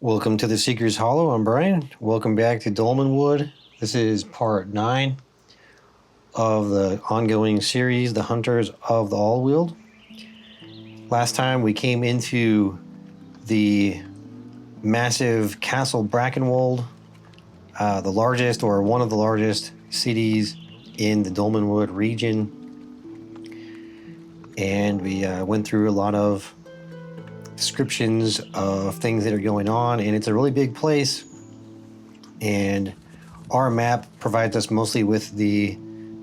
Welcome to the Seeker's Hollow. I'm Brian. Welcome back to Dolmenwood. This is part 9 of the ongoing series, The Hunters of the Aldweald. Last time we came into the massive Castle Brackenwold, the largest or one of the largest cities in the Dolmenwood region. And we went through a lot of descriptions of things that are going on, and it's a really big place, and our map provides us mostly with the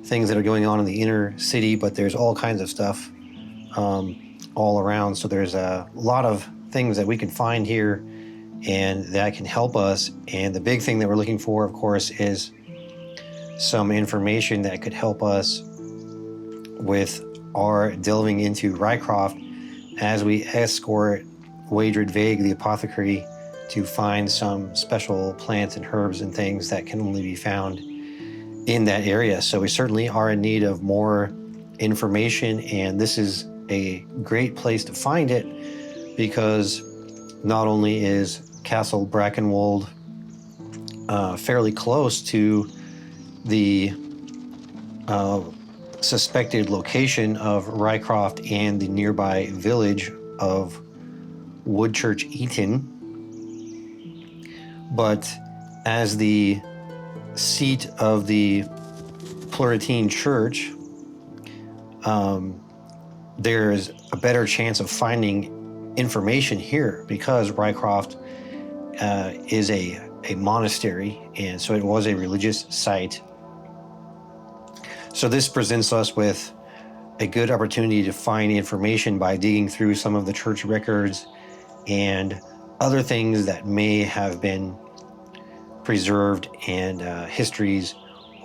things that are going on in the inner city, but there's all kinds of stuff all around, so there's a lot of things that we can find here and that can help us. And the big thing that we're looking for, of course, is some information that could help us with our delving into Ryecroft as we escort Waedred Vague, the apothecary, to find some special plants and herbs and things that can only be found in that area. So we certainly are in need of more information, and this is a great place to find it because not only is Castle Brackenwold fairly close to the suspected location of Ryecroft and the nearby village of Woodchurch Eaton, but as the seat of the Plurritine Church, there's a better chance of finding information here because Ryecroft is a monastery, and so it was a religious site. So this presents us with a good opportunity to find information by digging through some of the church records and other things that may have been preserved, and histories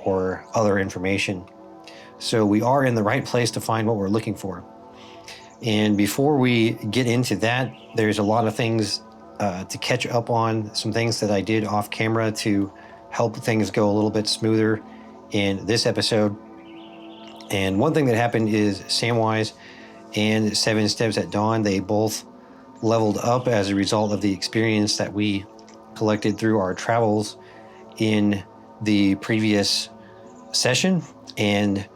or other information. So we are in the right place to find what we're looking for. And before we get into that, there's a lot of things to catch up on, some things that I did off camera to help things go a little bit smoother in this episode. And one thing that happened is Samwise and 7 Steps at Dawn, they both leveled up as a result of the experience that we collected through our travels in the previous session. And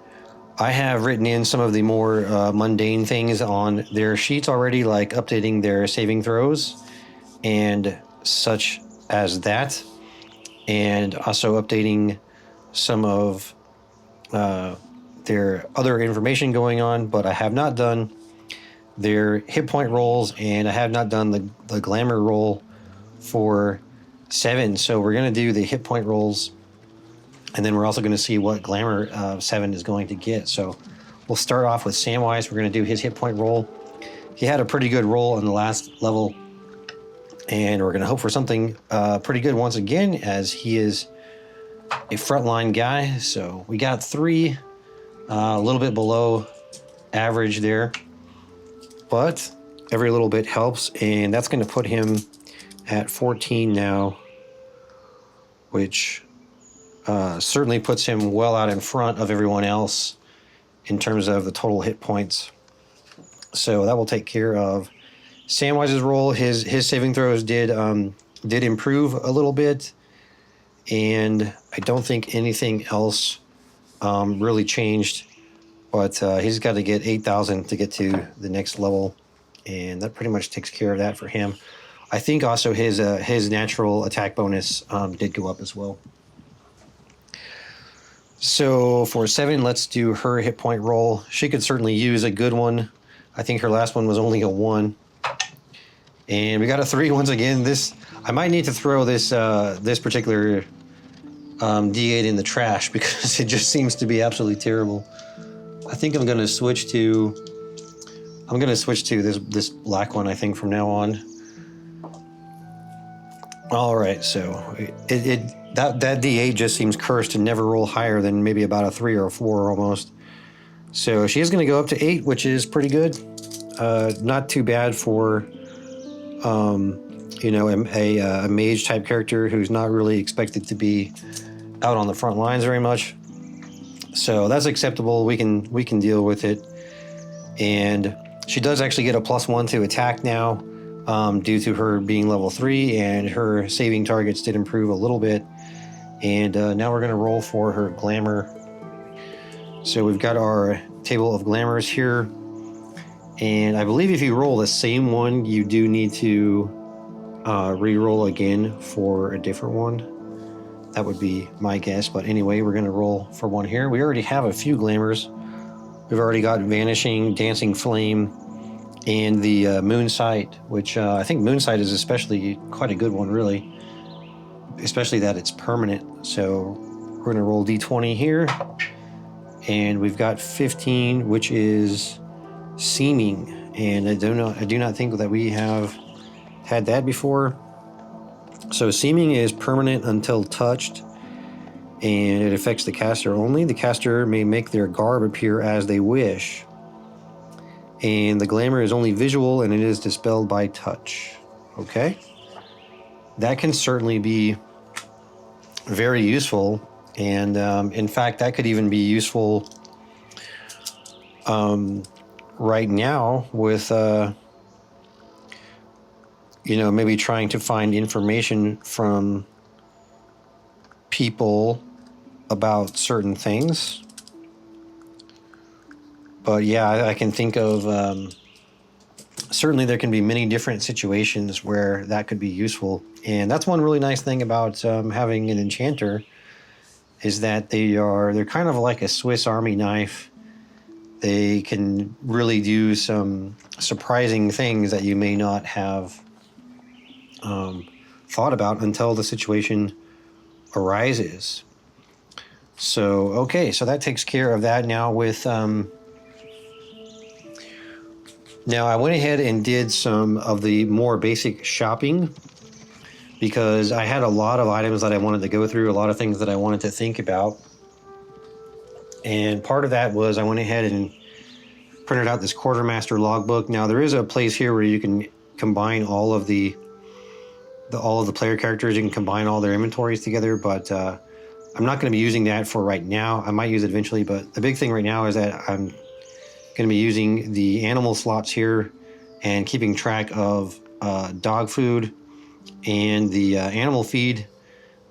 I have written in some of the more mundane things on their sheets already, like updating their saving throws and such as that, and also updating some of their other information going on, but I have not done their hit point rolls, and I have not done the glamour roll for 7. So we're going to do the hit point rolls, and then we're also going to see what glamour 7 is going to get. So we'll start off with Samwise. We're going to do his hit point roll. He had a pretty good roll on the last level, and we're going to hope for something pretty good once again, as he is a frontline guy. So we got 3, a little bit below average there, but every little bit helps, and that's going to put him at 14 now, which certainly puts him well out in front of everyone else in terms of the total hit points. So that will take care of Samwise's roll. His saving throws did improve a little bit, and I don't think anything else really changed, but he's got to get 8,000 to get to the next level, and that pretty much takes care of that for him. I think also his natural attack bonus did go up as well. So for 7, let's do her hit point roll. She could certainly use a good one. I think her last one was only a 1, and we got a 3 once again. I might need to throw this particular D8 in the trash because it just seems to be absolutely terrible. I think I'm going to switch to this black one, I think, from now on. All right, so that D8 just seems cursed to never roll higher than maybe about a 3 or a 4 almost. So she is going to go up to 8, which is pretty good. Not too bad for a mage type character who's not really expected to be out on the front lines very much. So that's acceptable. We can deal with it. And she does actually get a +1 to attack now. due to her being level 3, and her saving targets did improve a little bit. And now we're going to roll for her glamour. So we've got our table of glamours here. And I believe if you roll the same one, you do need to re-roll again for a different one. That would be my guess. But anyway, we're going to roll for one here. We already have a few glamours. We've already got Vanishing, Dancing Flame, and the Moonsight, which I think Moonsight is especially quite a good one, really. Especially that it's permanent. So we're going to roll D20 here. And we've got 15, which is Seeming. And I do not think that we have had that before. So Seeming is permanent until touched, and it affects the caster only. The caster may make their garb appear as they wish. And the glamour is only visual, and it is dispelled by touch. Okay? That can certainly be very useful. And in fact, that could even be useful right now with, maybe trying to find information from people about certain things. But yeah, I can think of, certainly there can be many different situations where that could be useful. And that's one really nice thing about having an enchanter, is that they're kind of like a Swiss Army knife. They can really do some surprising things that you may not have thought about until the situation arises. So, okay, so that takes care of that. Now with, now I went ahead and did some of the more basic shopping, because I had a lot of items that I wanted to go through, a lot of things that I wanted to think about. And part of that was I went ahead and printed out this quartermaster logbook. Now there is a place here where you can combine all of the player characters. You can combine all their inventories together, but I'm not going to be using that for right now. I might use it eventually, but the big thing right now is that I'm going to be using the animal slots here and keeping track of dog food and the animal feed,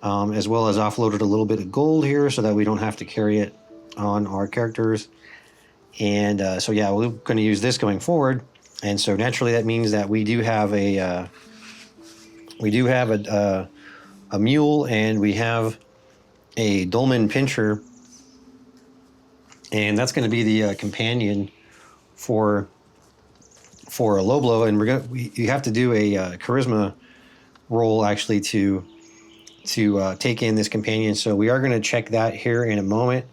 as well as offloaded a little bit of gold here so that we don't have to carry it on our characters. And so yeah, we're going to use this going forward. And so naturally that means that we do have a mule, and we have a dolmen pincher, and that's going to be the companion for a low blow. And you have to do a charisma roll actually to take in this companion. So we are going to check that here in a moment.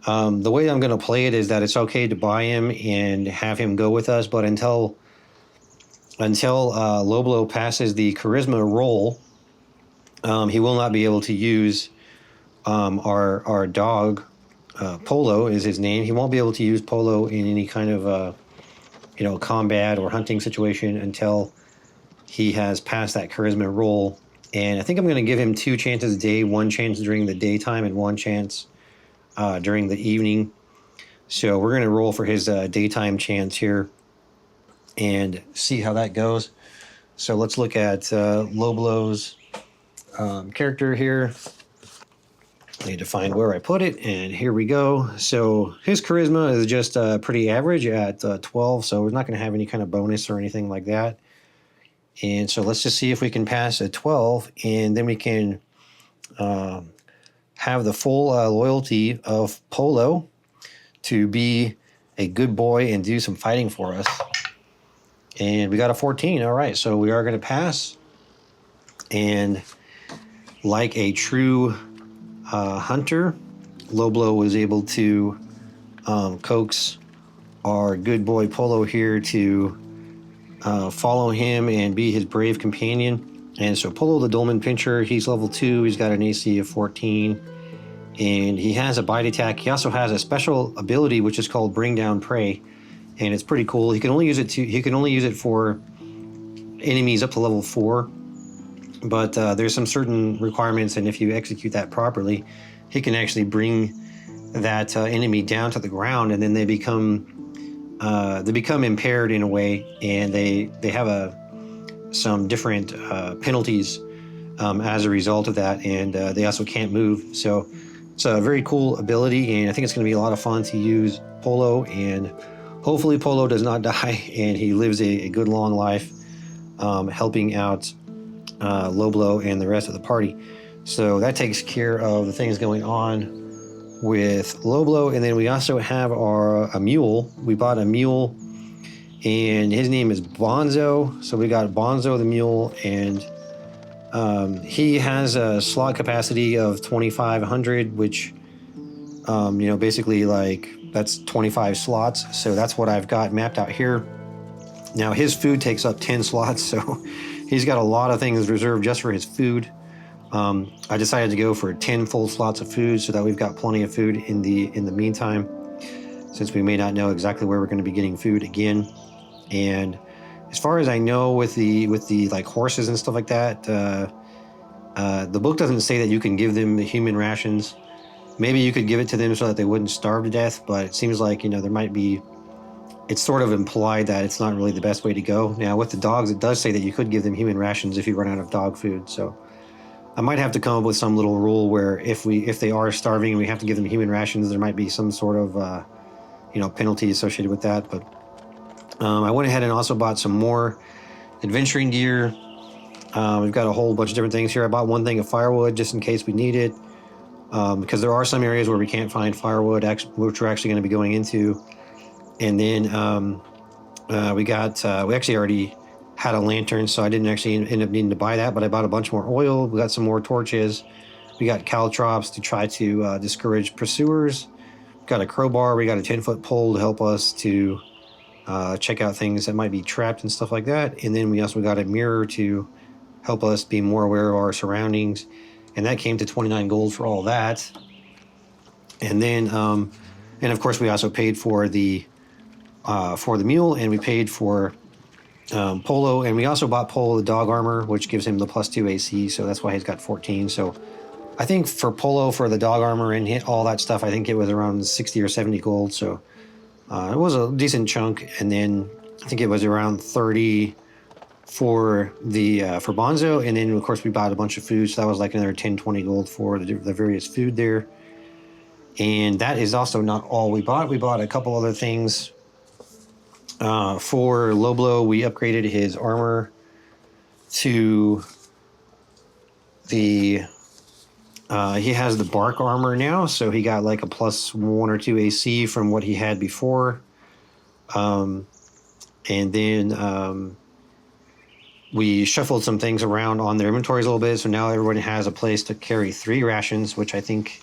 The way I'm going to play it is that it's okay to buy him and have him go with us, but until low blow passes the charisma roll, he will not be able to use our dog. Polo is his name. He won't be able to use Polo in any kind of combat or hunting situation until he has passed that charisma roll. And I think I'm going to give him 2 chances a day, 1 chance during the daytime and 1 chance during the evening. So we're going to roll for his daytime chance here and see how that goes. So let's look at low blow's character here. I need to find where I put it, and here we go. So his charisma is just pretty average at 12, so we're not going to have any kind of bonus or anything like that. And so let's just see if we can pass a 12, and then we can have the full loyalty of Polo to be a good boy and do some fighting for us. And we got a 14. All right, so we are going to pass. And like a true hunter, Low Blow was able to coax our good boy Polo here to follow him and be his brave companion. And so Polo the Dolmen Pincher, he's level 2. He's got an AC of 14. And he has a bite attack. He also has a special ability which is called Bring Down Prey. And it's pretty cool. He can only use it for enemies up to level 4. But there's some certain requirements, and if you execute that properly, he can actually bring that enemy down to the ground, and then they become impaired in a way, and they have some different penalties as a result of that, and they also can't move. So it's a very cool ability, and I think it's going to be a lot of fun to use Polo, and hopefully Polo does not die and he lives a good long life, helping out Loblo and the rest of the party. So that takes care of the things going on with Loblo. And then we also have a mule. We bought a mule, and his name is Bonzo. So we got Bonzo the mule, and he has a slot capacity of 2,500, which, basically like that's 25 slots. So that's what I've got mapped out here. Now his food takes up 10 slots, so he's got a lot of things reserved just for his food. I decided to go for 10 full slots of food so that we've got plenty of food in the meantime, since we may not know exactly where we're going to be getting food again. And as far as I know, with the like horses and stuff like that, the book doesn't say that you can give them the human rations. Maybe you could give it to them so that they wouldn't starve to death, but it seems like, there might be, it's sort of implied that it's not really the best way to go. Now with the dogs, it does say that you could give them human rations if you run out of dog food. So I might have to come up with some little rule where if they are starving and we have to give them human rations, there might be some sort of, penalty associated with that. But I went ahead and also bought some more adventuring gear. We've got a whole bunch of different things here. I bought one thing of firewood just in case we need it, because there are some areas where we can't find firewood, which we're actually going to be going into. And then we actually already had a lantern, so I didn't actually end up needing to buy that, but I bought a bunch more oil. We got some more torches. We got caltrops to try to discourage pursuers. We got a crowbar. We got a 10-foot pole to help us to check out things that might be trapped and stuff like that. And then we also got a mirror to help us be more aware of our surroundings. And that came to 29 gold for all that. And then, and of course, we also paid for the mule, and we paid for Polo, and we also bought Polo the dog armor, which gives him the +2 AC, so that's why he's got 14. So I think for Polo, for the dog armor and all that stuff, I think it was around 60 or 70 gold, so it was a decent chunk. And then I think it was around 30 for Bonzo, and then of course we bought a bunch of food, so that was like another 10, 20 gold for the various food there. And that is also not all we bought. We bought a couple other things. For Loblo, we upgraded his armor to he has the bark armor now, so he got like a +1 or 2 AC from what he had before. And then we shuffled some things around on their inventories a little bit, so now everyone has a place to carry 3 rations, which I think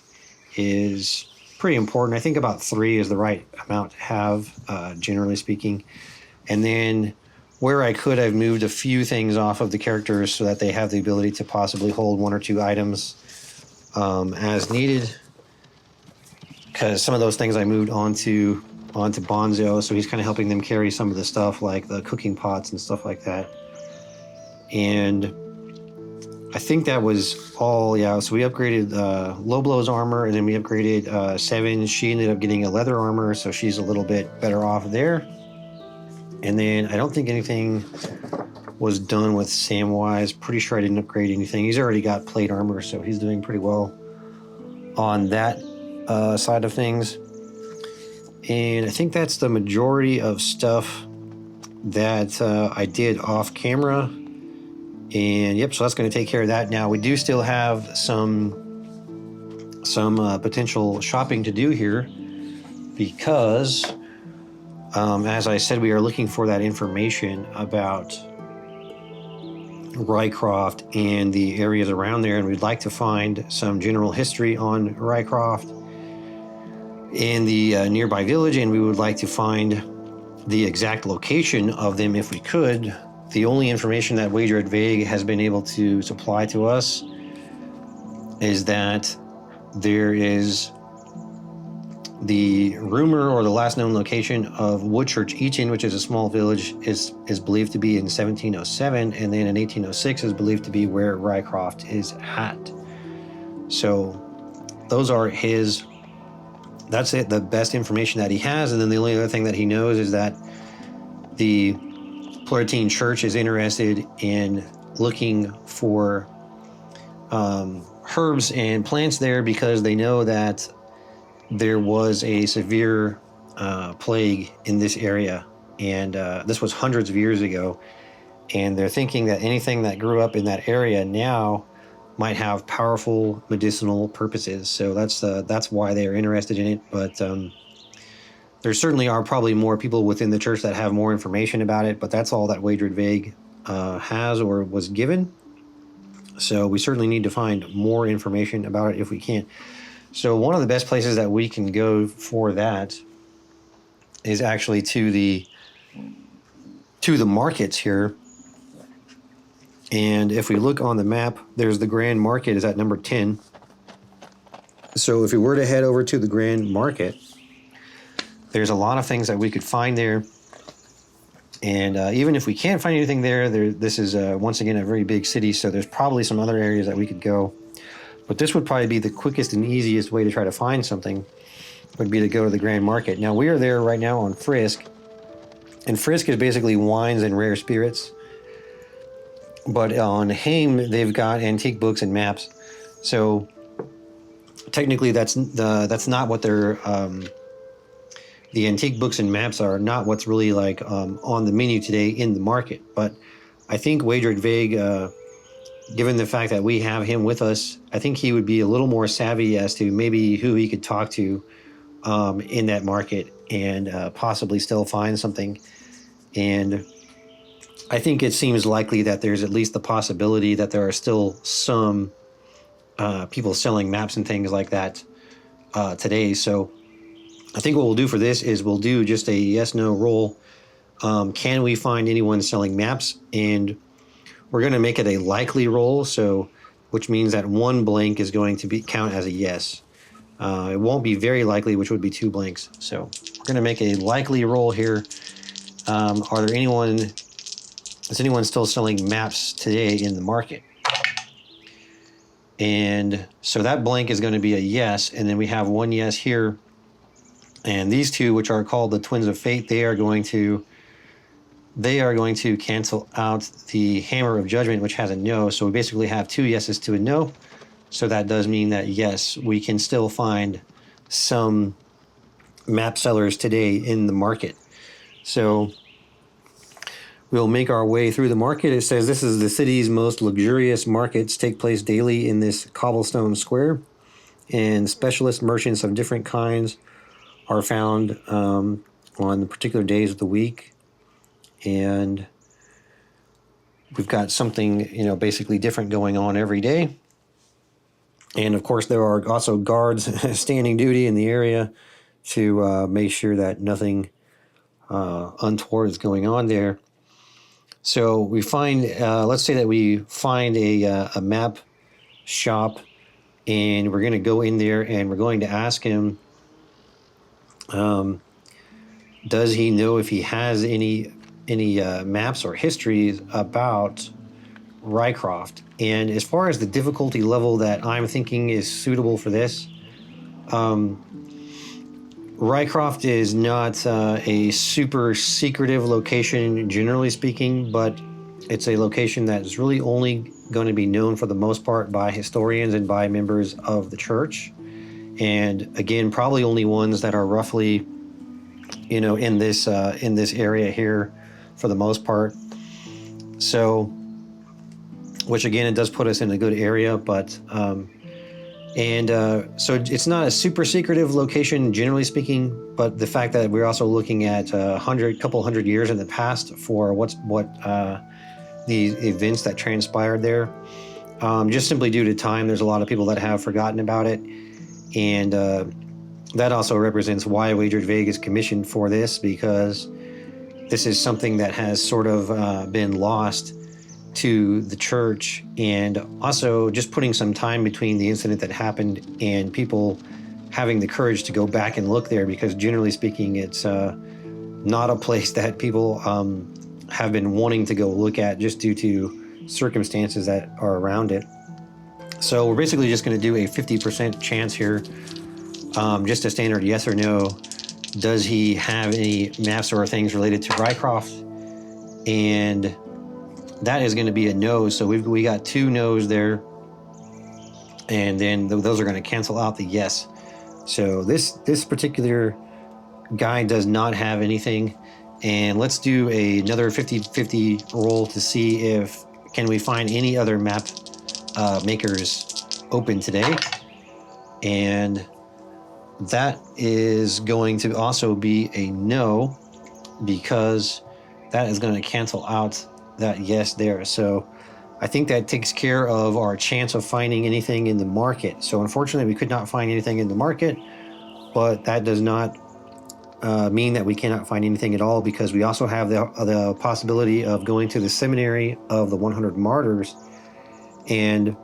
is pretty important. I think about 3 is the right amount to have, generally speaking. And then where I could, I've moved a few things off of the characters so that they have the ability to possibly hold 1 or 2 items as needed. Because some of those things I moved onto Bonzo, so he's kind of helping them carry some of the stuff like the cooking pots and stuff like that. And I think that was all. Yeah, so we upgraded Loblo's armor, and then we upgraded Seven. She ended up getting a leather armor, so she's a little bit better off there. And then I don't think anything was done with Samwise. Pretty sure I didn't upgrade anything. He's already got plate armor, so he's doing pretty well on that side of things. And I think that's the majority of stuff that I did off camera. And yep, so that's going to take care of that. Now we do still have some potential shopping to do here, because as I said, we are looking for that information about Ryecroft and the areas around there, and we'd like to find some general history on Ryecroft and the nearby village, and we would like to find the exact location of them if we could. The only information that Wager at Vague has been able to supply to us is that there is the rumor, or the last known location of Woodchurch Eaton, which is a small village, is believed to be in 1707, and then in 1806 is believed to be where Ryecroft is at. So those are that's the best information that he has. And then the only other thing that he knows is that the Florentine Church is interested in looking for herbs and plants there because they know that there was a severe plague in this area, and this was hundreds of years ago, and they're thinking that anything that grew up in that area now might have powerful medicinal purposes. So that's why they are interested in it. But there certainly are probably more people within the church that have more information about it, but that's all that Wagered Vague has or was given. So we certainly need to find more information about it if we can. So one of the best places that we can go for that is actually to the markets here. And if we look on the map, there's the Grand Market is at number 10. So if we were to head over to the Grand Market, there's a lot of things that we could find there. And even if we can't find anything there, this is, once again, a very big city, so there's probably some other areas that we could go. But this would probably be the quickest and easiest way to try to find something, would be to go to the Grand Market. Now, we are there right now on Frisk, and Frisk is basically wines and rare spirits. But on Haim, they've got antique books and maps. So technically, that's not what they're... the antique books and maps are not what's really like on the menu today in the market. But I think Wagered Vague, given the fact that we have him with us, I think he would be a little more savvy as to maybe who he could talk to in that market and possibly still find something. And I think it seems likely that there's at least the possibility that there are still some people selling maps and things like that today. So I think what we'll do for this is we'll do just a yes/no roll. Can we find anyone selling maps? And we're going to make it a likely roll, so which means that one blank is going to count as a yes. It won't be very likely, which would be 2 blanks. So we're going to make a likely roll here. Is anyone still selling maps today in the market? And so that blank is going to be a yes, and then we have 1 yes here. And these two, which are called the Twins of Fate, they are going to cancel out the Hammer of Judgment, which has a no. So we basically have 2 yeses to a no. So that does mean that, yes, we can still find some map sellers today in the market. So we'll make our way through the market. It says this is the city's most luxurious markets take place daily in this cobblestone square, and specialist merchants of different kinds are found on the particular days of the week. And we've got something, basically different going on every day. And of course, there are also guards standing duty in the area to make sure that nothing untoward is going on there. So we find, let's say that we find a map shop, and we're going to go in there and we're going to ask him, does he know if he has any maps or histories about Ryecroft? And as far as the difficulty level that I'm thinking is suitable for this, Ryecroft is not a super secretive location, generally speaking, but it's a location that is really only going to be known for the most part by historians and by members of the church. And again, probably only ones that are roughly, in this area here for the most part. So, which again, it does put us in a good area, but so it's not a super secretive location, generally speaking, but the fact that we're also looking at couple hundred years in the past for the events that transpired there, just simply due to time. There's a lot of people that have forgotten about it. And that also represents why Wagered Vague is commissioned for this, because this is something that has sort of been lost to the church, and also just putting some time between the incident that happened and people having the courage to go back and look there, because generally speaking, it's not a place that people have been wanting to go look at just due to circumstances that are around it. So we're basically just going to do a 50% chance here, just a standard yes or no. Does he have any maps or things related to Ryecroft? and that is going to be a no. So we got 2 no's there, and then those are going to cancel out the yes. So this particular guy does not have anything. And let's do another 50-50 roll to see if can we find any other map makers open today. And that is going to also be a no, because that is going to cancel out that yes there. So I think that takes care of our chance of finding anything in the market. So unfortunately, we could not find anything in the market, but that does not mean that we cannot find anything at all, because we also have the possibility of going to the Seminary of the 100 Martyrs. And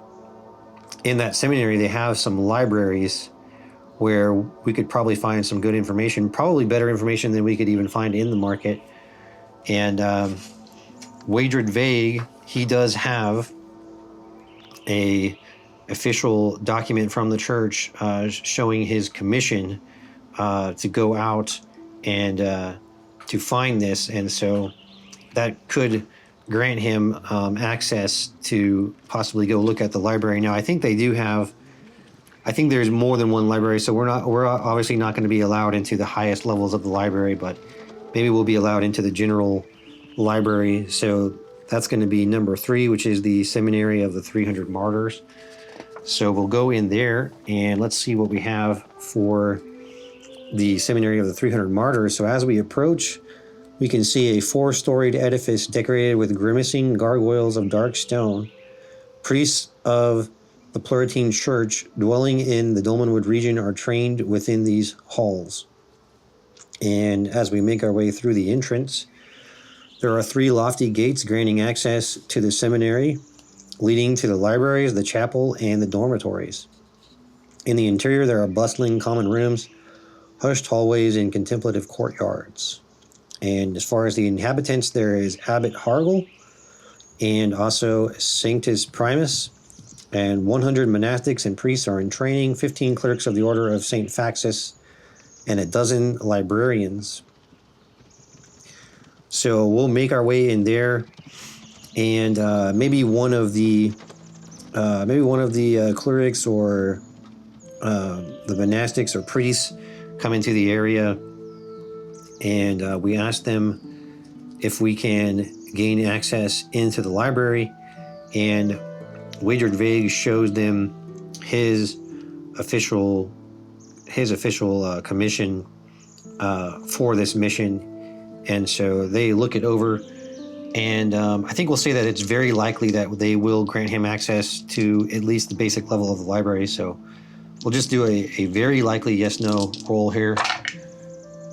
in that seminary, they have some libraries where we could probably find some good information, probably better information than we could even find in the market. And Wagered Vague, he does have a official document from the church showing his commission to go out and to find this. And so that could grant him access to possibly go look at the library. Now, I think they do have, I think there's more than one library, so we're obviously not going to be allowed into the highest levels of the library, but maybe we'll be allowed into the general library. So that's going to be number 3, which is the Seminary of the 300 Martyrs. So we'll go in there and let's see what we have for the Seminary of the 300 Martyrs. So as we approach, we can see a 4-storied edifice decorated with grimacing gargoyles of dark stone. Priests of the Pluritine Church dwelling in the Dolmenwood region are trained within these halls. And as we make our way through the entrance, there are 3 lofty gates granting access to the seminary, leading to the libraries, the chapel, and the dormitories. In the interior, there are bustling common rooms, hushed hallways, and contemplative courtyards. And as far as the inhabitants, there is Abbot Hargle and also Sanctus Primus, and 100 monastics and priests are in training, 15 clerics of the Order of St. Faxus, and a dozen librarians. So we'll make our way in there, and maybe one of the clerics or the monastics or priests come into the area, and we ask them if we can gain access into the library, and Wagered Vague shows them his official commission for this mission. And so they look it over, and I think we'll say that it's very likely that they will grant him access to at least the basic level of the library. So we'll just do a very likely yes-no roll here.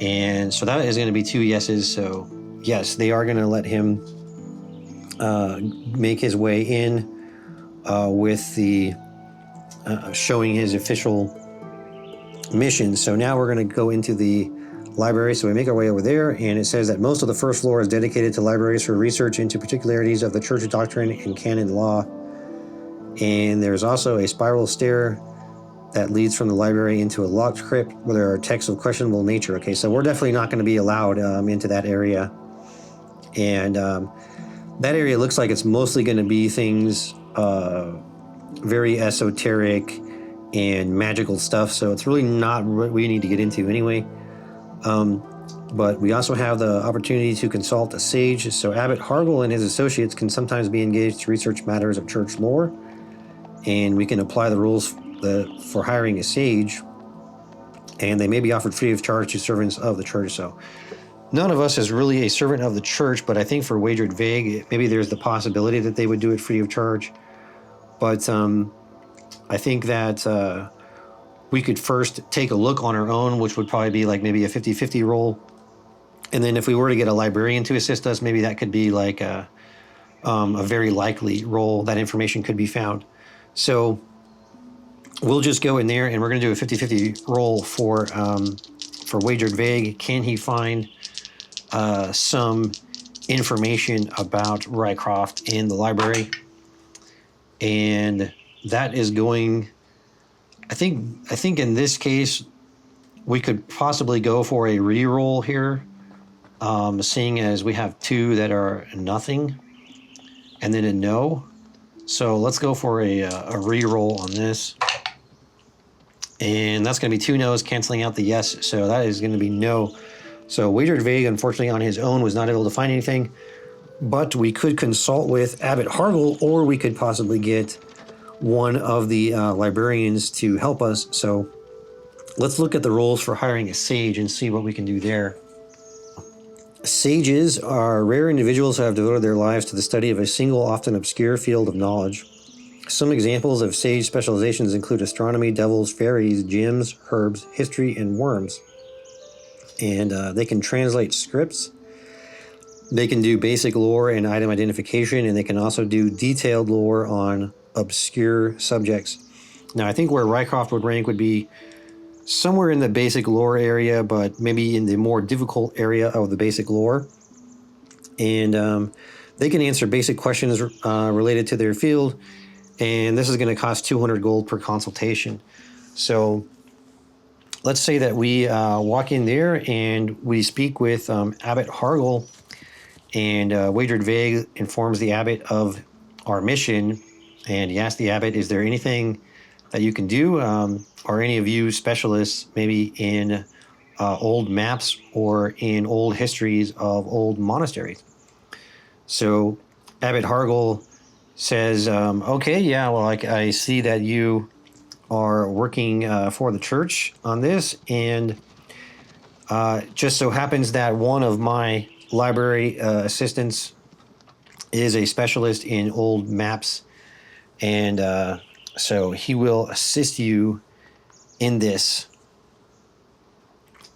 And so that is going to be 2 yeses. So yes, they are going to let him make his way in with the showing his official mission. So now we're going to go into the library. So we make our way over there, and it says that most of the first floor is dedicated to libraries for research into particularities of the church doctrine and canon law. And there's also a spiral stair that leads from the library into a locked crypt where there are texts of questionable nature. Okay, so we're definitely not going to be allowed into that area. And that area looks like it's mostly going to be things very esoteric and magical stuff. So it's really not what we need to get into anyway. But we also have the opportunity to consult a sage. So Abbot Hargle and his associates can sometimes be engaged to research matters of church lore, and we can apply the rules for hiring a sage, and they may be offered free of charge to servants of the church. So none of us is really a servant of the church, but I think for Wagered Vague, maybe there's the possibility that they would do it free of charge. But I think that we could first take a look on our own, which would probably be like maybe a 50-50 roll. And then if we were to get a librarian to assist us, maybe that could be like a very likely roll. That information could be found. So we'll just go in there, and we're going to do a 50-50 roll for Wagered Vague. Can he find some information about Ryecroft in the library? And that is going, I think in this case, we could possibly go for a re-roll here. seeing as we have 2 that are nothing and then a no. So let's go for a re-roll on this. And that's going to be 2 no's canceling out the yes. So that is going to be no. So Wagered Vague, unfortunately, on his own was not able to find anything. But we could consult with Abbot Hargle, or we could possibly get one of the librarians to help us. So let's look at the roles for hiring a sage and see what we can do there. Sages are rare individuals who have devoted their lives to the study of a single, often obscure field of knowledge. Some examples of sage specializations include astronomy, devils, fairies, gems, herbs, history, and worms. And they can translate scripts. They can do basic lore and item identification, and they can also do detailed lore on obscure subjects. Now, I think where Ryecroft would rank would be somewhere in the basic lore area, but maybe in the more difficult area of the basic lore. And they can answer basic questions related to their field, and this is going to cost 200 gold per consultation. So let's say that we walk in there and we speak with Abbot Hargle, and Wagered Vague informs the Abbot of our mission, and he asks the Abbot, is there anything that you can do, or any of you specialists, maybe in old maps or in old histories of old monasteries? So Abbot Hargle says, okay, yeah, well, I see that you are working for the church on this, and just so happens that one of my library assistants is a specialist in old maps, and so he will assist you in this.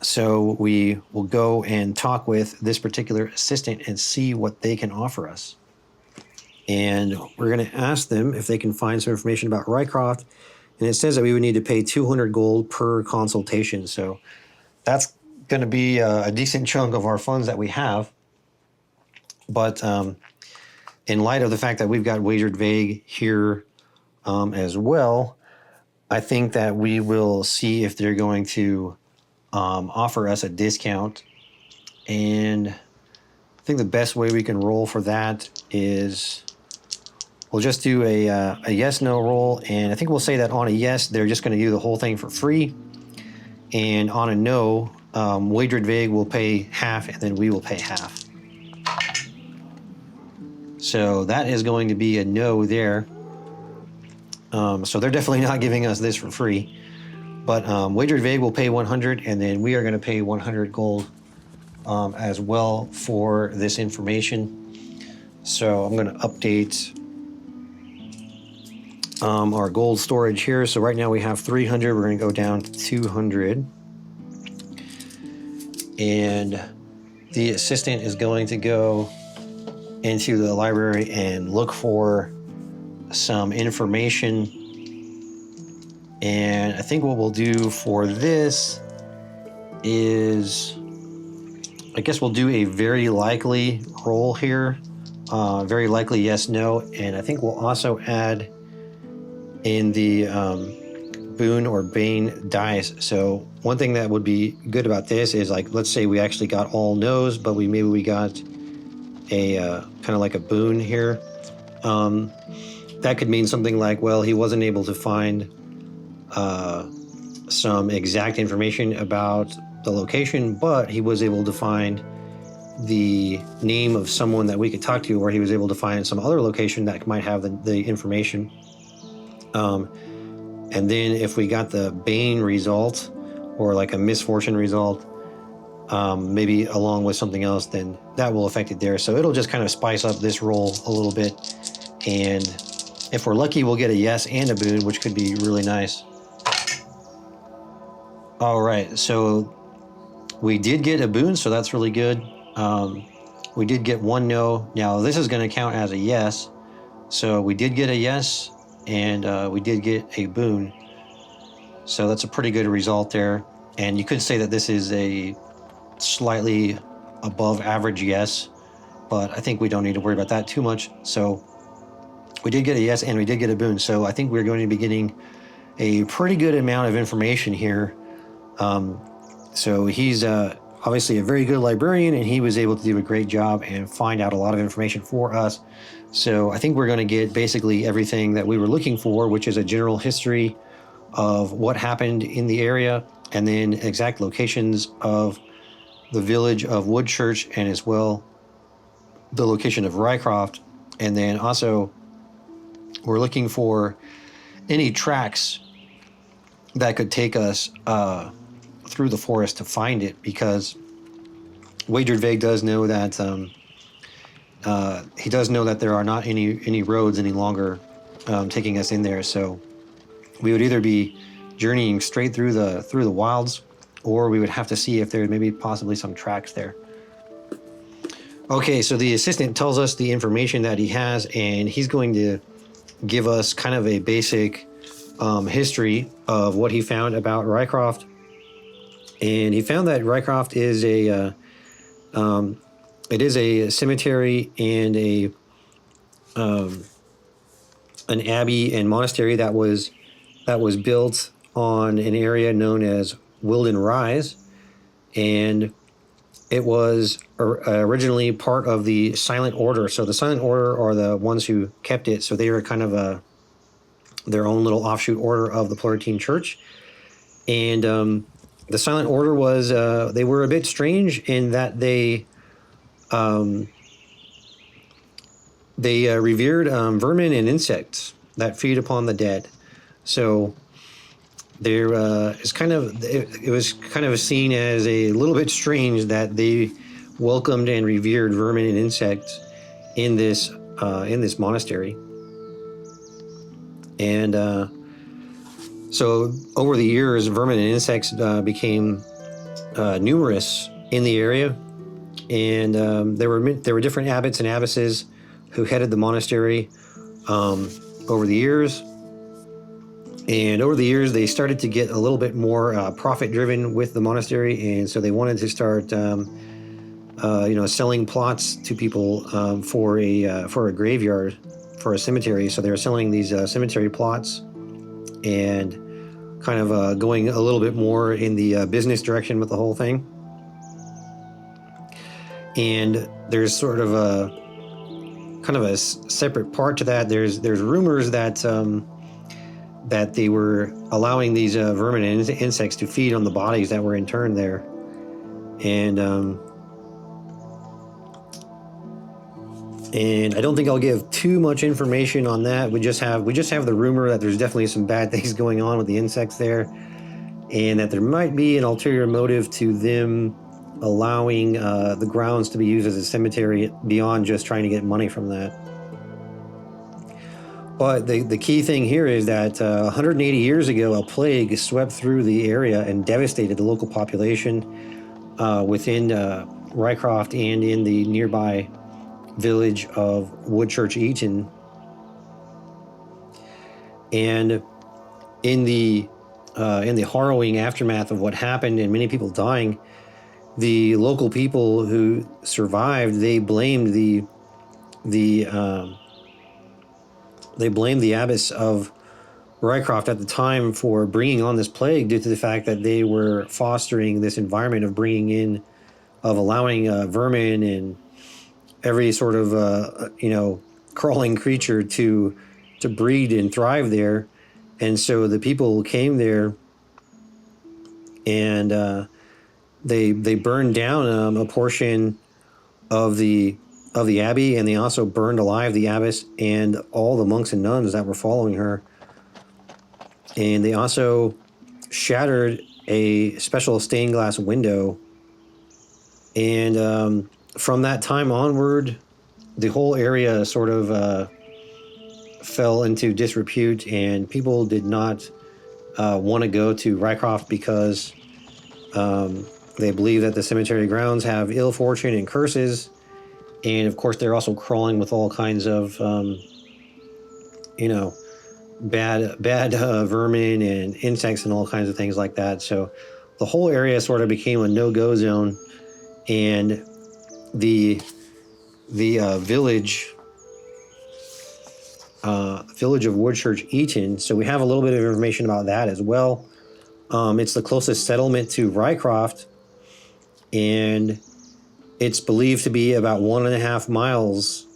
So we will go and talk with this particular assistant and see what they can offer us. And we're going to ask them if they can find some information about Ryecroft. And it says that we would need to pay 200 gold per consultation. So that's going to be a decent chunk of our funds that we have. But in light of the fact that we've got Wagered Vague here as well, I think that we will see if they're going to offer us a discount. And I think the best way we can roll for that is we'll just do a yes-no roll. And I think we'll say that on a yes, they're just going to do the whole thing for free. And on a no, Wagered Vague will pay half, and then we will pay half. So that is going to be a no there. So they're definitely not giving us this for free. But Wagered Vague will pay 100, and then we are going to pay 100 gold as well for this information. So I'm going to update our gold storage here. So right now we have 300. We're going to go down to 200. And the assistant is going to go into the library and look for some information. And I think what we'll do for this is, I guess we'll do a very likely roll here. Very likely yes, no. And I think we'll also add in the boon or bane dice. So one thing that would be good about this is, like, let's say we actually got all no's, but maybe we got a kind of like a boon here. That could mean something like, well, he wasn't able to find some exact information about the location, but he was able to find the name of someone that we could talk to, or he was able to find some other location that might have the information. And then if we got the bane result or like a misfortune result, maybe along with something else, then that will affect it there. So it'll just kind of spice up this roll a little bit. And if we're lucky, we'll get a yes and a boon, which could be really nice. All right, so we did get a boon, so that's really good. We did get one no. Now this is going to count as a yes. So we did get a yes, and we did get a boon. So that's a pretty good result there. And you could say that this is a slightly above average yes, but I think we don't need to worry about that too much. So we did get a yes, and we did get a boon. So I think we're going to be getting a pretty good amount of information here. So he's obviously a very good librarian, and he was able to do a great job and find out a lot of information for us. So I think we're going to get basically everything that we were looking for, which is a general history of what happened in the area, and then exact locations of the village of Woodchurch, and as well the location of Ryecroft. And then also we're looking for any tracks that could take us through the forest to find it, because Wagered Vague does know that he does know that there are not any roads any longer taking us in there. So we would either be journeying straight through the wilds, or we would have to see if there may be possibly some tracks there. Okay, so the assistant tells us the information that he has, and he's going to give us kind of a basic history of what he found about Ryecroft. And he found that Ryecroft is a cemetery and an abbey and monastery that was built on an area known as Wilden Rise, and it was originally part of the Silent Order. So the Silent Order are the ones who kept it. So they were kind of their own little offshoot order of the Florentine Church. And the Silent Order was they were a bit strange in that they revered vermin and insects that feed upon the dead. So there is it was kind of seen as a little bit strange that they welcomed and revered vermin and insects in this monastery. And so over the years, vermin and insects became numerous in the area, and there were different abbots and abbesses who headed the monastery over the years. And over the years, they started to get a little bit more profit-driven with the monastery, and so they wanted to start, selling plots to people for a graveyard, for a cemetery. So they were selling these cemetery plots, and kind of going a little bit more in the business direction with the whole thing. And there's sort of a kind of a separate part to that. There's rumors that that they were allowing these vermin and insects to feed on the bodies that were interned there. And I don't think I'll give too much information on that. We just have the rumor that there's definitely some bad things going on with the insects there, and that there might be an ulterior motive to them allowing the grounds to be used as a cemetery beyond just trying to get money from that. But the key thing here is that 180 years ago, a plague swept through the area and devastated the local population within Ryecroft and in the nearby village of Woodchurch Eaton. And in the harrowing aftermath of what happened and many people dying, the local people who survived, they blamed the abbess of Ryecroft at the time for bringing on this plague, due to the fact that they were fostering this environment of allowing vermin and every sort of crawling creature to breed and thrive there. And so the people came there, and they burned down a portion of the abbey, and they also burned alive the abbess and all the monks and nuns that were following her. And they also shattered a special stained glass window. And from that time onward, the whole area sort of fell into disrepute, and people did not want to go to Ryecroft because they believe that the cemetery grounds have ill fortune and curses. And of course, they're also crawling with all kinds of, bad vermin and insects and all kinds of things like that. So the whole area sort of became a no-go zone, and the village of Woodchurch Eaton. So we have a little bit of information about that as well. It's the closest settlement to Ryecroft, and it's believed to be about 1.5 miles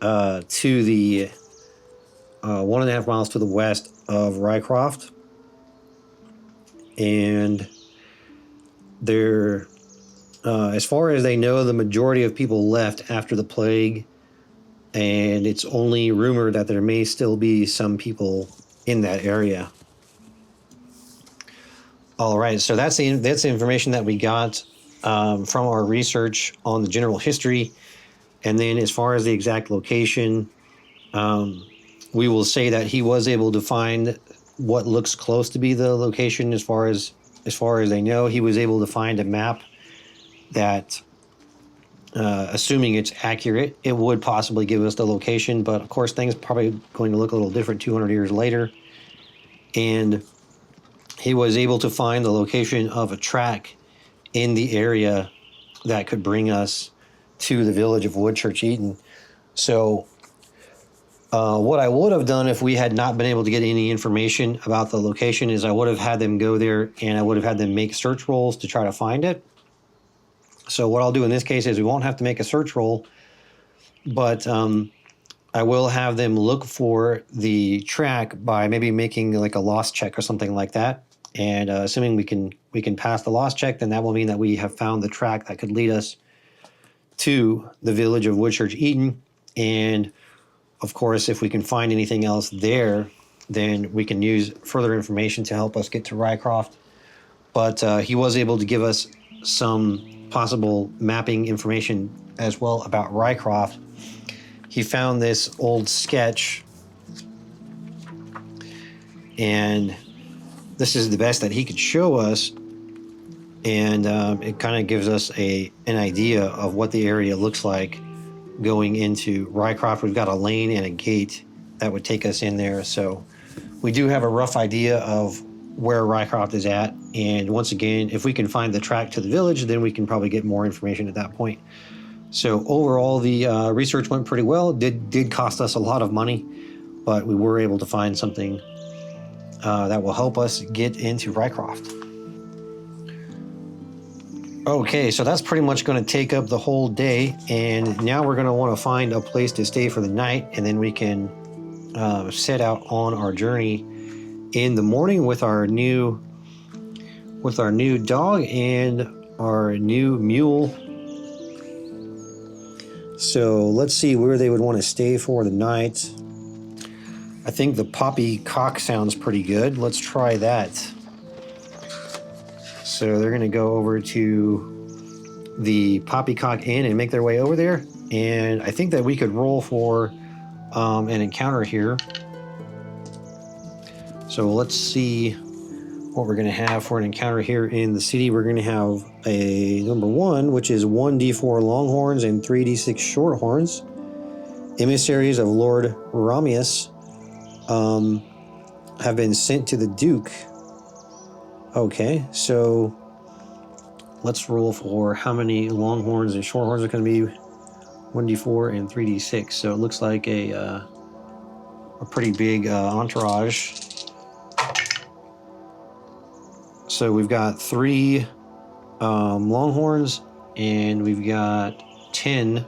to the 1.5 miles to the west of Ryecroft. And there, as far as they know, the majority of people left after the plague, and it's only rumored that there may still be some people in that area. All right, so that's the information that we got from our research on the general history. And then as far as the exact location, we will say that he was able to find what looks close to be the location. As far as they know, he was able to find a map that, assuming it's accurate, it would possibly give us the location. But of course, things probably going to look a little different 200 years later. And he was able to find the location of a track in the area that could bring us to the village of Woodchurch Eaton. So what I would have done if we had not been able to get any information about the location is I would have had them go there, and I would have had them make search rolls to try to find it. So what I'll do in this case is we won't have to make a search roll, but I will have them look for the track by maybe making like a loss check or something like that. And assuming we can pass the loss check, then that will mean that we have found the track that could lead us to the village of Woodchurch Eaton. And of course, if we can find anything else there, then we can use further information to help us get to Ryecroft. But he was able to give us some possible mapping information as well about Ryecroft. He found this old sketch, and this is the best that he could show us, and it kind of gives us an idea of what the area looks like going into Ryecroft. We've got a lane and a gate that would take us in there, so we do have a rough idea of where Ryecroft is at. And once again, if we can find the track to the village, then we can probably get more information at that point. So overall, the research went pretty well. It did cost us a lot of money, but we were able to find something that will help us get into Ryecroft. Okay, so that's pretty much going to take up the whole day, and now we're going to want to find a place to stay for the night, and then we can set out on our journey in the morning with our new dog and our new mule. So let's see where they would want to stay for the night. I think the Poppycock sounds pretty good. Let's try that. So they're going to go over to the Poppycock Inn and make their way over there. And I think that we could roll for an encounter here. So let's see what we're going to have for an encounter here in the city. We're going to have a number 1, which is 1d4 longhorns and 3d6 shorthorns. Emissaries of Lord Ramius have been sent to the Duke. Okay, so let's roll for how many longhorns and shorthorns are going to be. 1d4 and 3d6. So it looks like a pretty big entourage. So we've got 3 longhorns, and we've got 10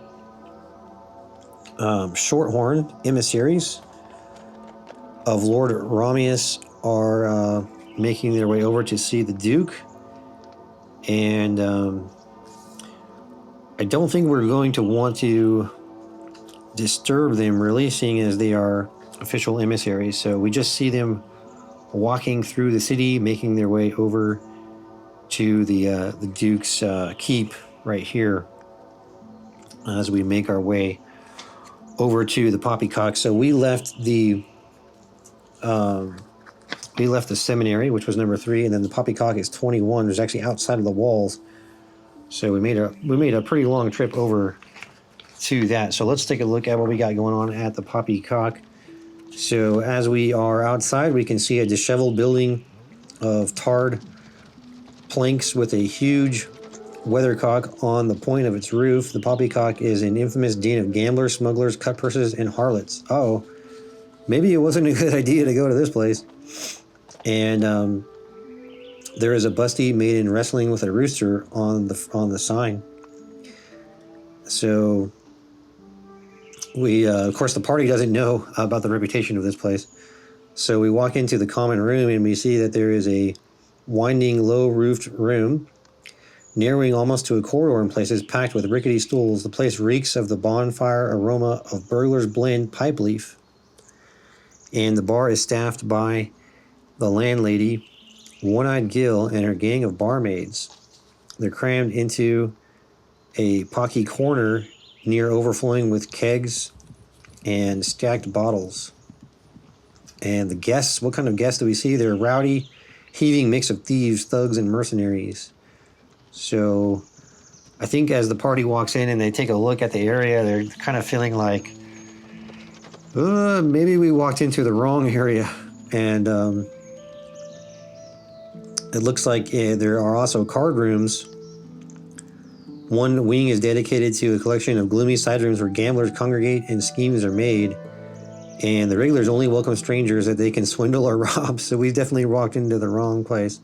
shorthorn emissaries of Lord Ramius are making their way over to see the Duke. And I don't think we're going to want to disturb them, really, seeing as they are official emissaries. So we just see them walking through the city, making their way over to the Duke's keep right here as we make our way over to the Poppycock. So we left the seminary, which was number 3, and then the Poppycock is 21. It was actually outside of the walls. So we made a pretty long trip over to that. So let's take a look at what we got going on at the Poppycock. So as we are outside, we can see a disheveled building of tarred planks with a huge weathercock on the point of its roof. The Poppycock is an infamous den of gamblers, smugglers, cutpurses, and harlots. Oh, maybe it wasn't a good idea to go to this place. And There is a busty maiden wrestling with a rooster on the sign. So we, of course, the party doesn't know about the reputation of this place. So we walk into the common room and we see that there is a winding, low-roofed room, narrowing almost to a corridor in places, packed with rickety stools. The place reeks of the bonfire aroma of burglar's blend pipe leaf. And the bar is staffed by the landlady, One-Eyed Gill, and her gang of barmaids. They're crammed into a pocky corner near overflowing with kegs and stacked bottles. And the guests, what kind of guests do we see? They're a rowdy, heaving mix of thieves, thugs, and mercenaries. So I think as the party walks in and they take a look at the area, they're kind of feeling like, maybe we walked into the wrong area. And it looks like there are also card rooms. One wing is dedicated to a collection of gloomy side rooms where gamblers congregate and schemes are made. And the regulars only welcome strangers that they can swindle or rob. So we've definitely walked into the wrong place.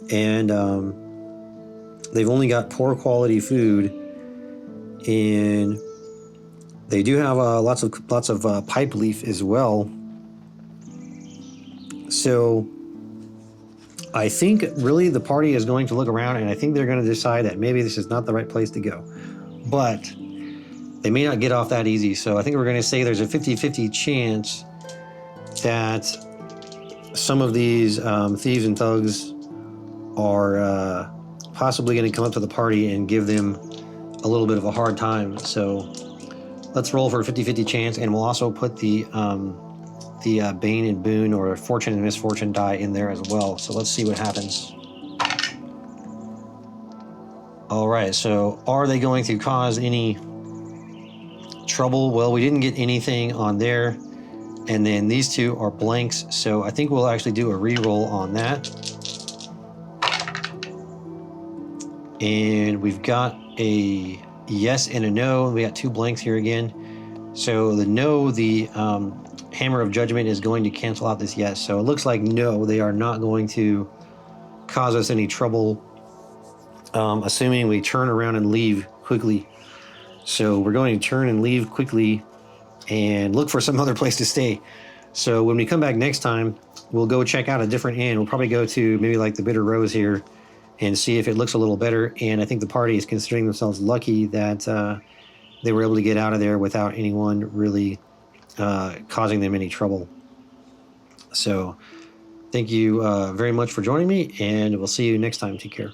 And they've only got poor quality food. And they do have lots of pipe leaf as well. So I think really the party is going to look around, and I think they're going to decide that maybe this is not the right place to go. But they may not get off that easy. So I think we're going to say there's a 50-50 chance that some of these thieves and thugs are possibly going to come up to the party and give them a little bit of a hard time. So let's roll for a 50-50 chance, and we'll also put the Bane and Boon, or Fortune and Misfortune die in there as well. So let's see what happens. All right, so are they going to cause any trouble? Well, we didn't get anything on there, and then these two are blanks, so I think we'll actually do a re-roll on that. And we've got a yes and a no. We got two blanks here again. So the no, the Hammer of Judgment is going to cancel out this yes. So it looks like no, they are not going to cause us any trouble, assuming we turn around and leave quickly. So we're going to turn and leave quickly and look for some other place to stay. So when we come back next time, we'll go check out a different inn. We'll probably go to maybe like the Bitter Rose here and see if it looks a little better. And I think the party is considering themselves lucky that they were able to get out of there without anyone really causing them any trouble. So thank you very much for joining me, and we'll see you next time. Take care.